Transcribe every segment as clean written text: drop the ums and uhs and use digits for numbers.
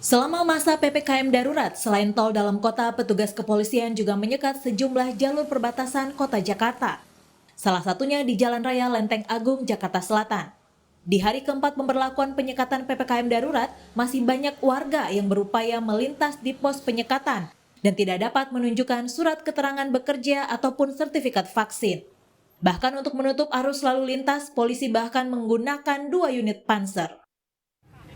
Selama masa PPKM darurat, selain tol dalam kota, petugas kepolisian juga menyekat sejumlah jalur perbatasan kota Jakarta. Salah satunya di Jalan Raya Lenteng Agung, Jakarta Selatan. Di hari keempat pemberlakuan penyekatan PPKM darurat, masih banyak warga yang berupaya melintas di pos penyekatan dan tidak dapat menunjukkan surat keterangan bekerja ataupun sertifikat vaksin. Bahkan untuk menutup arus lalu lintas, polisi bahkan menggunakan 2 unit panser.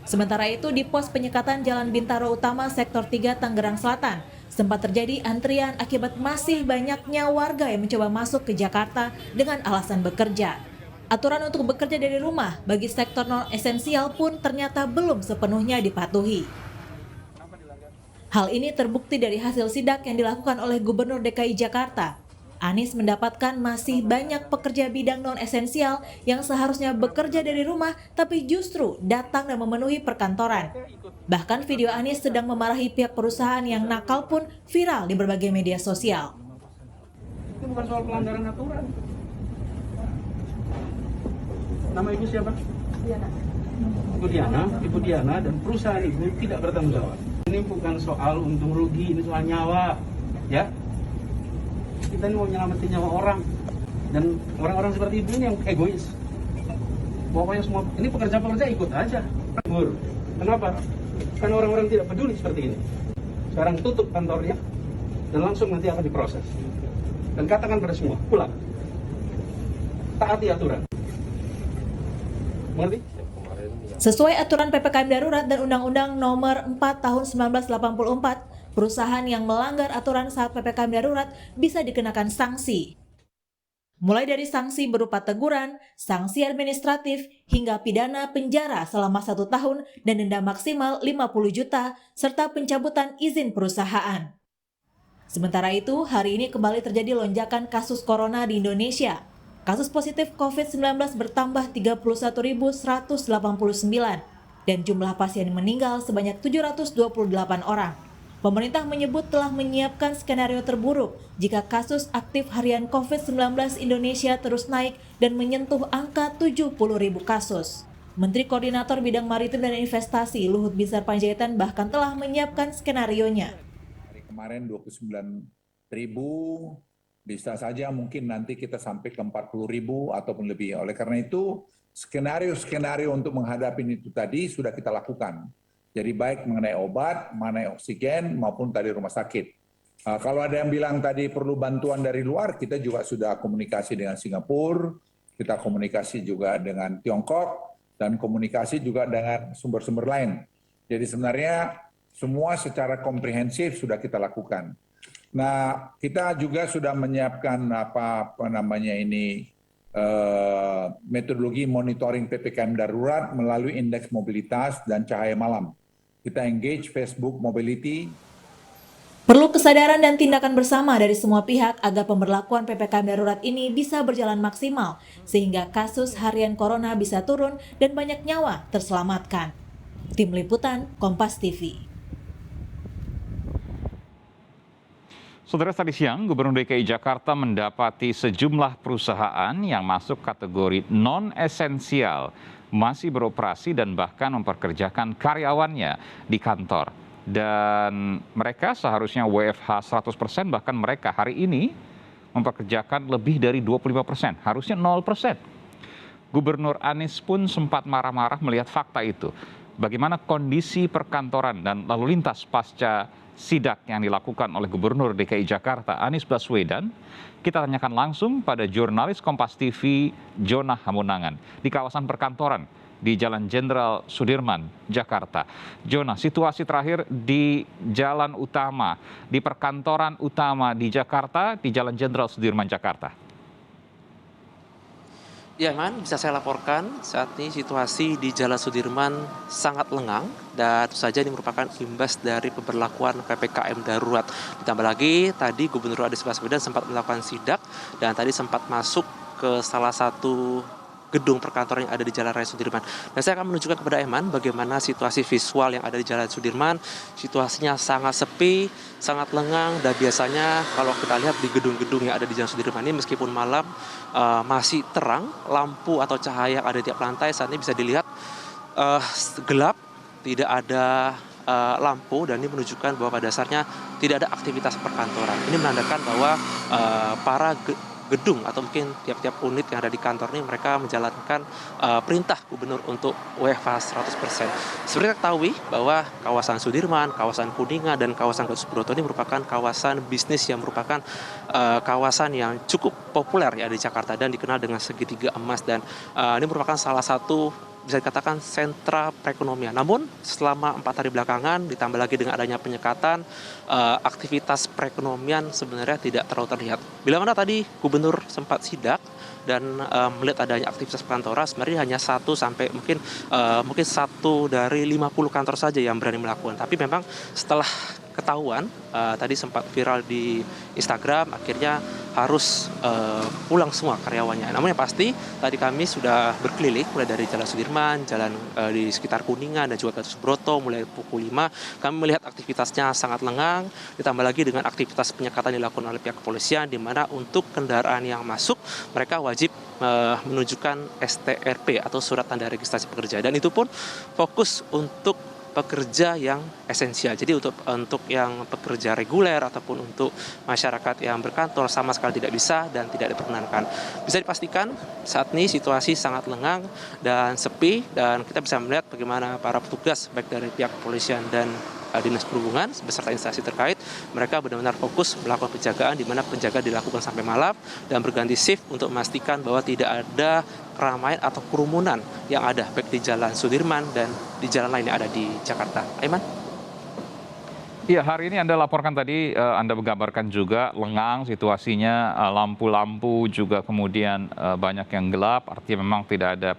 Sementara itu di pos penyekatan Jalan Bintaro Utama Sektor 3 Tangerang Selatan, sempat terjadi antrian akibat masih banyaknya warga yang mencoba masuk ke Jakarta dengan alasan bekerja. Aturan untuk bekerja dari rumah bagi sektor non-esensial pun ternyata belum sepenuhnya dipatuhi. Hal ini terbukti dari hasil sidak yang dilakukan oleh Gubernur DKI Jakarta. Anies mendapatkan masih banyak pekerja bidang non-esensial yang seharusnya bekerja dari rumah tapi justru datang dan memenuhi perkantoran. Bahkan video Anies sedang memarahi pihak perusahaan yang nakal pun viral di berbagai media sosial. Itu bukan soal pelanggaran aturan. Nama ibu siapa? Diana. Ibu Diana dan perusahaan ibu tidak bertanggung jawab. Ini bukan soal untung rugi, ini soal nyawa, ya. Kita ini mau menyelamatin nyawa orang, dan orang-orang seperti ibu ini yang egois. Pokoknya semua ini pekerja-pekerja ikut aja. Kenapa? Karena orang-orang tidak peduli seperti ini. Sekarang tutup kantornya dan langsung nanti akan diproses. Dan katakan pada semua, pulang. Taati aturan. Mengerti? Sesuai aturan PPKM darurat dan Undang-Undang Nomor 4 Tahun 1984, perusahaan yang melanggar aturan saat PPKM darurat bisa dikenakan sanksi. Mulai dari sanksi berupa teguran, sanksi administratif, hingga pidana penjara selama 1 tahun dan denda maksimal 50 juta, serta pencabutan izin perusahaan. Sementara itu, hari ini kembali terjadi lonjakan kasus corona di Indonesia. Kasus positif COVID-19 bertambah 31.189 dan jumlah pasien meninggal sebanyak 728 orang. Pemerintah menyebut telah menyiapkan skenario terburuk jika kasus aktif harian COVID-19 Indonesia terus naik dan menyentuh angka 70.000 kasus. Menteri Koordinator Bidang Maritim dan Investasi Luhut Binsar Panjaitan bahkan telah menyiapkan skenarionya. Hari kemarin 29.000, bisa saja mungkin nanti kita sampai ke 40.000 ataupun lebih. Oleh karena itu, skenario untuk menghadapi itu tadi sudah kita lakukan. Jadi baik mengenai obat, mengenai oksigen, maupun tadi rumah sakit. Kalau ada yang bilang tadi perlu bantuan dari luar, kita juga sudah komunikasi dengan Singapura, kita komunikasi juga dengan Tiongkok, dan komunikasi juga dengan sumber-sumber lain. Jadi sebenarnya semua secara komprehensif sudah kita lakukan. Nah, kita juga sudah menyiapkan metodologi monitoring PPKM darurat melalui indeks mobilitas dan cahaya malam. Kita engage Facebook Mobility. Perlu kesadaran dan tindakan bersama dari semua pihak agar pemberlakuan PPKM darurat ini bisa berjalan maksimal, sehingga kasus harian corona bisa turun dan banyak nyawa terselamatkan. Tim Liputan, Kompas TV. Saudara, tadi siang Gubernur DKI Jakarta mendapati sejumlah perusahaan yang masuk kategori non-esensial masih beroperasi dan bahkan mempekerjakan karyawannya di kantor. Dan mereka seharusnya WFH 100%, bahkan mereka hari ini mempekerjakan lebih dari 25%, harusnya 0%. Gubernur Anies pun sempat marah-marah melihat fakta itu. Bagaimana kondisi perkantoran dan lalu lintas pasca sidak yang dilakukan oleh Gubernur DKI Jakarta Anies Baswedan, kita tanyakan langsung pada jurnalis Kompas TV Jonah Hamunangan di kawasan perkantoran di Jalan Jenderal Sudirman, Jakarta. Jonah, situasi terakhir di jalan utama, di perkantoran utama di Jakarta, di Jalan Jenderal Sudirman, Jakarta. Ya, Man, bisa saya laporkan saat ini situasi di Jalan Sudirman sangat lengang dan tentu saja ini merupakan imbas dari pemberlakuan PPKM darurat. Ditambah lagi tadi Gubernur Anies Baswedan sempat melakukan sidak dan tadi sempat masuk ke salah satu gedung perkantoran yang ada di Jalan Raya Sudirman. Dan saya akan menunjukkan kepada Eman bagaimana situasi visual yang ada di Jalan Sudirman. Situasinya sangat sepi, sangat lengang, dan biasanya kalau kita lihat di gedung-gedung yang ada di Jalan Sudirman ini meskipun malam masih terang, lampu atau cahaya yang ada di tiap lantai saat ini bisa dilihat gelap, tidak ada lampu dan ini menunjukkan bahwa pada dasarnya tidak ada aktivitas perkantoran. Ini menandakan bahwa para gedung atau mungkin tiap-tiap unit yang ada di kantor ini mereka menjalankan perintah gubernur untuk WFH 100%. Seperti kita ketahui bahwa kawasan Sudirman, kawasan Kuningan, dan kawasan Gatot Subroto ini merupakan kawasan bisnis yang merupakan kawasan yang cukup populer ya di Jakarta dan dikenal dengan segitiga emas, dan ini merupakan salah satu bisa dikatakan sentra perekonomian. Namun selama 4 hari belakangan ditambah lagi dengan adanya penyekatan, aktivitas perekonomian sebenarnya tidak terlalu terlihat. Bila mana tadi gubernur sempat sidak dan melihat adanya aktivitas perkantoran, sebenarnya hanya 1 sampai mungkin 1 dari 50 kantor saja yang berani melakukan. Tapi memang setelah ketahuan tadi sempat viral di Instagram, akhirnya harus pulang semua karyawannya. Namun yang pasti tadi kami sudah berkeliling mulai dari Jalan Sudirman, jalan di sekitar Kuningan dan juga Gatot Subroto mulai pukul 5. Kami melihat aktivitasnya sangat lengang, ditambah lagi dengan aktivitas penyekatan dilakukan oleh pihak kepolisian, di mana untuk kendaraan yang masuk mereka wajib menunjukkan STRP atau surat tanda registrasi pekerja, dan itu pun fokus untuk pekerja yang esensial. Jadi untuk yang pekerja reguler ataupun untuk masyarakat yang berkantor sama sekali tidak bisa dan tidak diperkenankan. Bisa dipastikan saat ini situasi sangat lengang dan sepi, dan kita bisa melihat bagaimana para petugas baik dari pihak kepolisian dan Dinas Perhubungan beserta instansi terkait mereka benar-benar fokus melakukan penjagaan, di mana penjagaan dilakukan sampai malam dan berganti shift untuk memastikan bahwa tidak ada keramaian atau kerumunan yang ada baik di Jalan Sudirman dan di jalan lain yang ada di Jakarta. Aiman? Iya, hari ini Anda laporkan tadi, Anda menggambarkan juga lengang situasinya, lampu-lampu juga kemudian banyak yang gelap, artinya memang tidak ada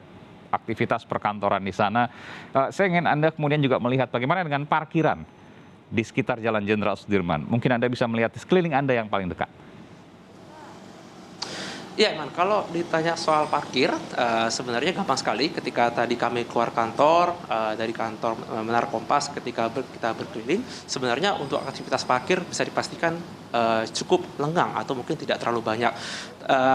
aktivitas perkantoran di sana. Saya ingin Anda kemudian juga melihat bagaimana dengan parkiran di sekitar Jalan Jenderal Sudirman. Mungkin Anda bisa melihat di sekeliling Anda yang paling dekat. Ya, Iman, kalau ditanya soal parkir, sebenarnya gampang sekali. Ketika tadi kami keluar kantor, dari kantor Menara Kompas, ketika kita berkeliling, sebenarnya untuk aktivitas parkir bisa dipastikan cukup lengang atau mungkin tidak terlalu banyak.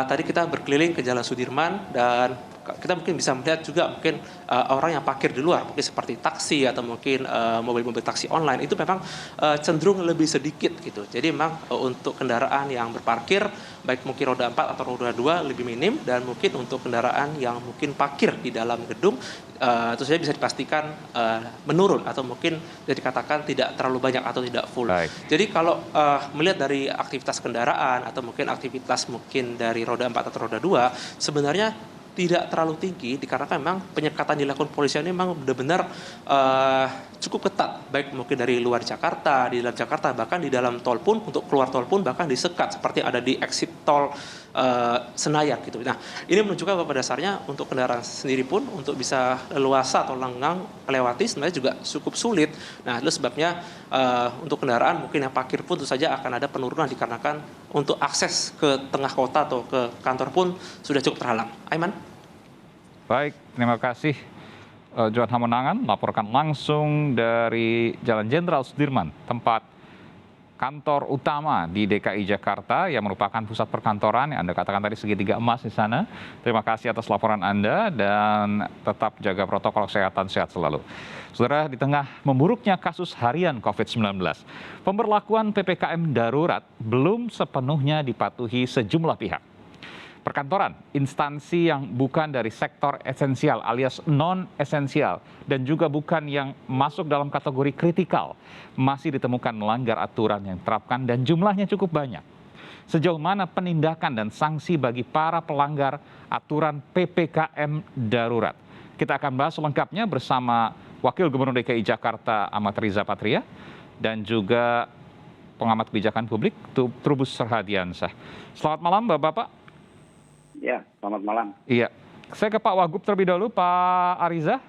Tadi kita berkeliling ke Jalan Sudirman dan kita mungkin bisa melihat juga mungkin orang yang parkir di luar, mungkin seperti taksi atau mungkin mobil-mobil taksi online itu memang cenderung lebih sedikit gitu. Jadi memang untuk kendaraan yang berparkir baik mungkin roda 4 atau roda 2 lebih minim, dan mungkin untuk kendaraan yang mungkin parkir di dalam gedung itu saja bisa dipastikan menurun atau mungkin bisa dikatakan tidak terlalu banyak atau tidak full. Baik. Jadi kalau melihat dari aktivitas kendaraan atau mungkin aktivitas mungkin dari roda 4 atau roda 2 sebenarnya tidak terlalu tinggi, dikarenakan memang penyekatan dilakukan polisi ini memang benar-benar cukup ketat, baik mungkin dari luar Jakarta, di dalam Jakarta, bahkan di dalam tol pun, untuk keluar tol pun bahkan disekat seperti ada di exit tol Senayan gitu. Nah, ini menunjukkan bahwa pada dasarnya untuk kendaraan sendiri pun untuk bisa leluasa atau lengang melewati sebenarnya juga cukup sulit. Nah, itu sebabnya untuk kendaraan mungkin yang parkir pun tentu saja akan ada penurunan, dikarenakan untuk akses ke tengah kota atau ke kantor pun sudah cukup terhalang. Aiman? Baik, terima kasih Johan Hamonangan, laporkan langsung dari Jalan Jenderal Sudirman, tempat kantor utama di DKI Jakarta yang merupakan pusat perkantoran yang Anda katakan tadi segitiga emas di sana. Terima kasih atas laporan Anda dan tetap jaga protokol kesehatan, sehat selalu. Saudara, di tengah memburuknya kasus harian COVID-19, pemberlakuan PPKM darurat belum sepenuhnya dipatuhi sejumlah pihak. Perkantoran, instansi yang bukan dari sektor esensial alias non-esensial dan juga bukan yang masuk dalam kategori kritikal, masih ditemukan melanggar aturan yang diterapkan dan jumlahnya cukup banyak. Sejauh mana penindakan dan sanksi bagi para pelanggar aturan PPKM darurat? Kita akan bahas selengkapnya bersama Wakil Gubernur DKI Jakarta Ahmad Riza Patria dan juga pengamat kebijakan publik Trubus Serhadiansah. Selamat malam Bapak-Bapak. Ya, selamat malam. Iya, saya ke Pak Wagub terlebih dahulu, Pak Ariza.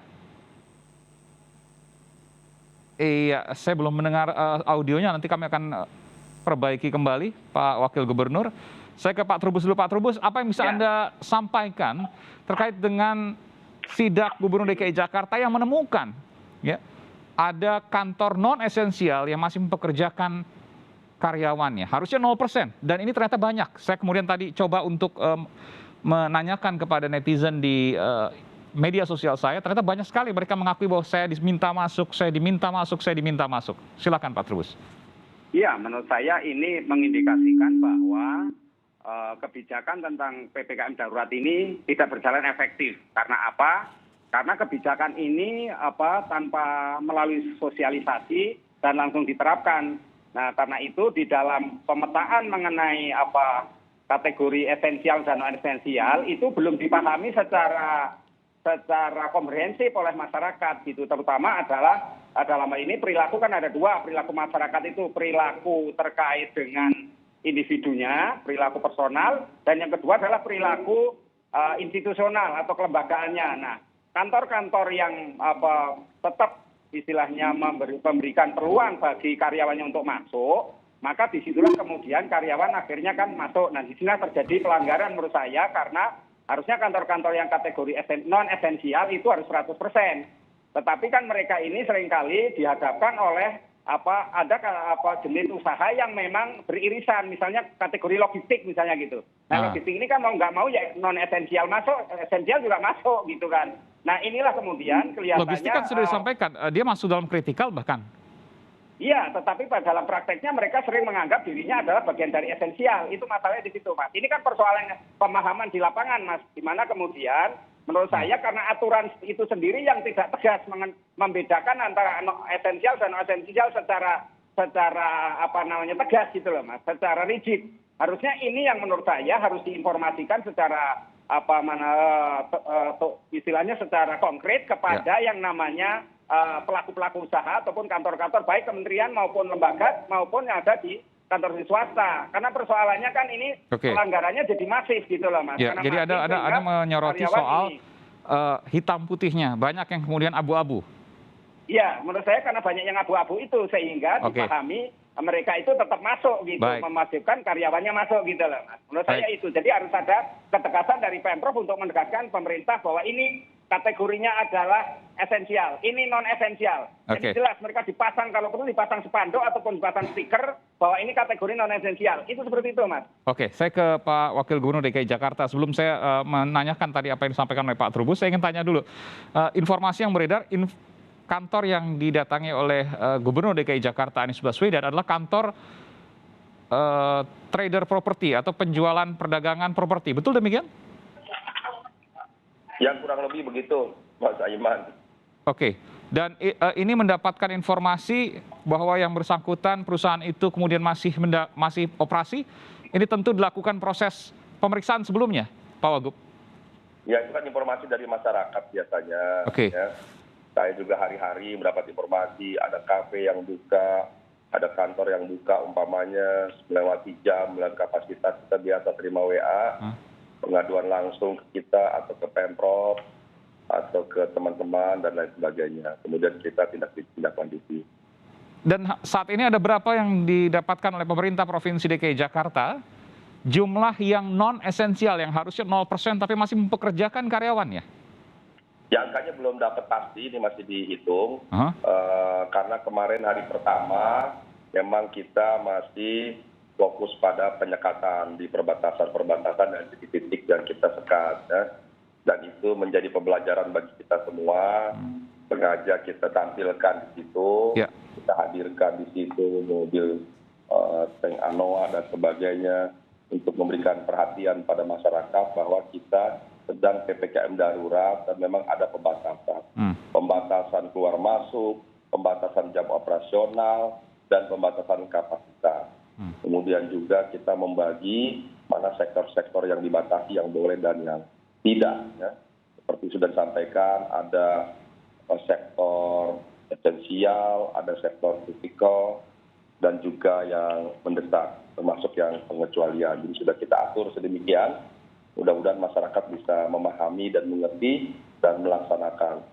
Iya, saya belum mendengar audionya, nanti kami akan perbaiki kembali, Pak Wakil Gubernur. Saya ke Pak Trubus dulu. Pak Trubus, apa yang bisa Anda sampaikan terkait dengan sidak Gubernur DKI Jakarta yang menemukan ya ada kantor non-esensial yang masih mempekerjakan karyawannya, harusnya 0%, dan ini ternyata banyak. Saya kemudian tadi coba untuk menanyakan kepada netizen di media sosial saya, ternyata banyak sekali mereka mengakui bahwa saya diminta masuk, saya diminta masuk, saya diminta masuk. Silakan Pak Trubus. Iya, menurut saya ini mengindikasikan bahwa kebijakan tentang PPKM darurat ini tidak berjalan efektif. Karena apa? Karena kebijakan ini tanpa melalui sosialisasi dan langsung diterapkan. Nah, karena itu di dalam pemetaan mengenai kategori esensial dan non esensial itu belum dipahami secara komprehensif oleh masyarakat gitu. Terutama adalah dalam hal ini perilaku kan ada dua, perilaku masyarakat itu perilaku terkait dengan individunya, perilaku personal, dan yang kedua adalah perilaku institusional atau kelembagaannya. Nah, kantor-kantor yang tetap istilahnya memberikan peluang bagi karyawannya untuk masuk, maka disitulah kemudian karyawan akhirnya kan masuk. Nah, disinilah terjadi pelanggaran menurut saya karena harusnya kantor-kantor yang kategori non esensial itu harus 100%. Tetapi kan mereka ini seringkali dihadapkan oleh ada jenis usaha yang memang beririsan, misalnya kategori logistik misalnya gitu. Nah, logistik ini kan mau nggak mau ya non esensial masuk, esensial juga masuk gitu kan. Nah, inilah kemudian kelihatannya Logistik kan sudah disampaikan, dia masuk dalam kritikal bahkan. Iya, tetapi pada dalam prakteknya mereka sering menganggap dirinya adalah bagian dari esensial. Itu masalahnya di situ, Mas. Ini kan persoalan pemahaman di lapangan, Mas. Di mana kemudian menurut saya karena aturan itu sendiri yang tidak tegas membedakan antara esensial dan non esensial secara tegas gitu loh, Mas, secara rigid. Harusnya ini yang menurut saya harus diinformasikan secara istilahnya secara konkret kepada yang namanya pelaku-pelaku usaha ataupun kantor-kantor baik kementerian maupun lembaga maupun yang ada di kantor di swasta. Karena persoalannya kan ini pelanggarannya jadi masif gitu loh, Mas. Ya, jadi ada menyoroti soal hitam putihnya, banyak yang kemudian abu-abu. Iya, menurut saya karena banyak yang abu-abu itu sehingga dipahami mereka itu tetap masuk gitu, memasifkan karyawannya masuk gitu loh, Mas. Menurut saya itu. Jadi harus ada ketegasan dari Pemprov untuk menegaskan pemerintah bahwa ini kategorinya adalah esensial, ini non esensial. Jadi jelas mereka dipasang kalau perlu dipasang spanduk ataupun dipasang stiker bahwa ini kategori non esensial. Itu seperti itu, Mas. Oke, saya ke Pak Wakil Gubernur DKI Jakarta. Sebelum saya menanyakan tadi apa yang disampaikan oleh Pak Trubus, saya ingin tanya dulu. Informasi yang beredar, kantor yang didatangi oleh Gubernur DKI Jakarta Anies Baswedan adalah kantor trader properti atau penjualan perdagangan properti. Betul demikian? Yang kurang lebih begitu, Mas Aiman. Oke, dan ini mendapatkan informasi bahwa yang bersangkutan perusahaan itu kemudian masih operasi. Ini tentu dilakukan proses pemeriksaan sebelumnya, Pak Wagub. Ya, itu kan informasi dari masyarakat biasanya. Ya. Saya juga hari-hari mendapat informasi ada kafe yang buka, ada kantor yang buka umpamanya melewati jam, melihat kapasitas kita biasa terima WA. Pengaduan langsung ke kita atau ke Pemprov atau ke teman-teman dan lain sebagainya. Kemudian kita tindak lanjuti. Dan saat ini ada berapa yang didapatkan oleh pemerintah Provinsi DKI Jakarta jumlah yang non esensial yang harusnya 0% tapi masih mempekerjakan karyawannya? Ya, angkanya belum dapat pasti, ini masih dihitung. Karena kemarin hari pertama memang kita masih fokus pada penyekatan di perbatasan dan titik-titik yang kita sekat, ya. Dan itu menjadi pembelajaran bagi kita semua. Sengaja kita tampilkan di situ, kita hadirkan di situ mobil tank Anoa dan sebagainya untuk memberikan perhatian pada masyarakat bahwa kita sedang PPKM darurat dan memang ada pembatasan, pembatasan keluar masuk, pembatasan jam operasional dan pembatasan kapasitas. Kemudian juga kita membagi mana sektor-sektor yang dibatasi yang boleh dan yang tidak. Ya. Seperti sudah disampaikan, ada sektor esensial, ada sektor kritikal, dan juga yang mendesak, termasuk yang pengecualian. Jadi sudah kita atur sedemikian, mudah-mudahan masyarakat bisa memahami dan mengerti dan melaksanakan.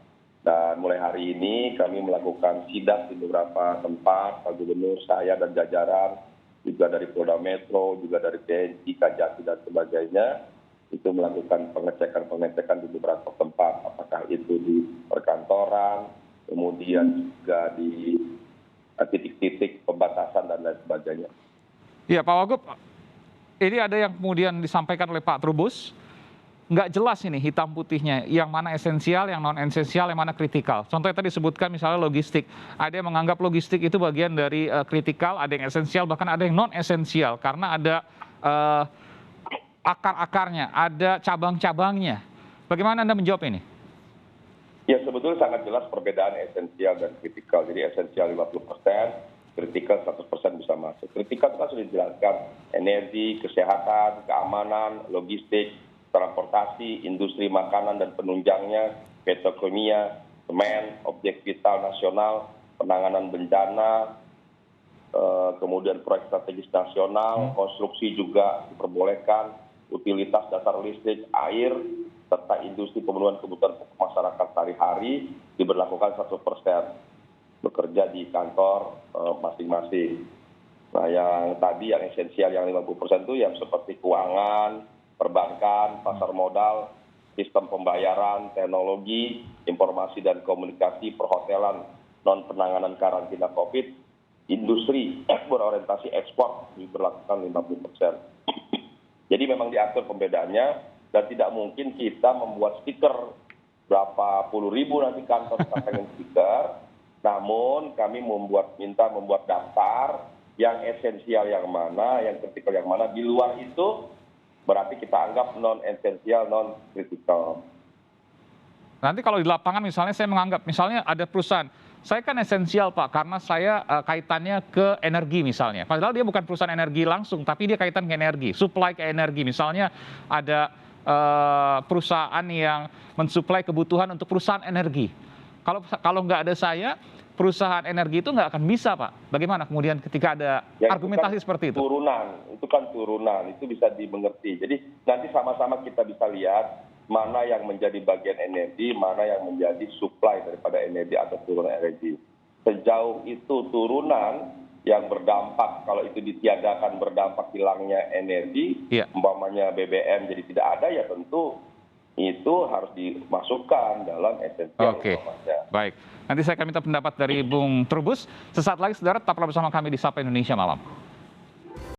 Dan mulai hari ini kami melakukan sidak di beberapa tempat, Pak Gubernur, saya dan jajaran, juga dari Polda Metro, juga dari TNI, Kajati dan sebagainya, itu melakukan pengecekan di beberapa tempat, apakah itu di perkantoran, kemudian juga di titik-titik pembatasan dan lain sebagainya. Iya, Pak Wagub, ini ada yang kemudian disampaikan oleh Pak Trubus, nggak jelas ini hitam putihnya, yang mana esensial, yang non esensial, yang mana kritikal. Contohnya tadi disebutkan misalnya logistik, ada yang menganggap logistik itu bagian dari kritikal, ada yang esensial, bahkan ada yang non esensial karena ada akar-akarnya, ada cabang-cabangnya. Bagaimana Anda menjawab ini? Ya sebetulnya sangat jelas perbedaan esensial dan kritikal. Jadi esensial 50%, kritikal 100% bisa masuk. Kritikal itu kan sudah dijelaskan, energi, kesehatan, keamanan, logistik, transportasi, industri makanan dan penunjangnya, petrokimia, semen, objek vital nasional, penanganan bencana, kemudian proyek strategis nasional, konstruksi juga diperbolehkan, utilitas dasar listrik, air, serta industri pemenuhan kebutuhan pokok masyarakat sehari-hari diberlakukan 100% bekerja di kantor masing-masing. Nah yang tadi yang esensial yang 50% itu yang seperti keuangan, perbankan, pasar modal, sistem pembayaran, teknologi, informasi dan komunikasi, perhotelan, non penanganan karantina COVID, industri berorientasi ekspor diberlakukan 50%. Jadi memang diatur pembedaannya. Dan tidak mungkin kita membuat stiker berapa puluh ribu nanti kantor kita pengen stiker. Namun kami minta membuat daftar yang esensial yang mana, yang kritikal yang mana. Di luar itu berarti kita anggap non esensial, non kritikal. Nanti kalau di lapangan misalnya saya menganggap, misalnya ada perusahaan, saya kan esensial Pak, karena saya kaitannya ke energi misalnya. Padahal dia bukan perusahaan energi langsung, tapi dia kaitan ke energi, supply ke energi. Misalnya ada perusahaan yang mensuplai kebutuhan untuk perusahaan energi. Kalau nggak ada saya, perusahaan energi itu nggak akan bisa Pak. Bagaimana kemudian ketika ada ya, argumentasi seperti itu? Itu kan turunan, itu bisa dimengerti. Jadi nanti sama-sama kita bisa lihat mana yang menjadi bagian energi, mana yang menjadi supply daripada energi atau turunan energi. Sejauh itu turunan yang berdampak, kalau itu ditiadakan berdampak hilangnya energi, umpamanya BBM jadi tidak ada, ya tentu itu harus dimasukkan dalam esensial. Oke, baik. Nanti saya akan minta pendapat dari Bung Trubus. Sesaat lagi, saudara, tetaplah bersama kami di Sapa Indonesia Malam.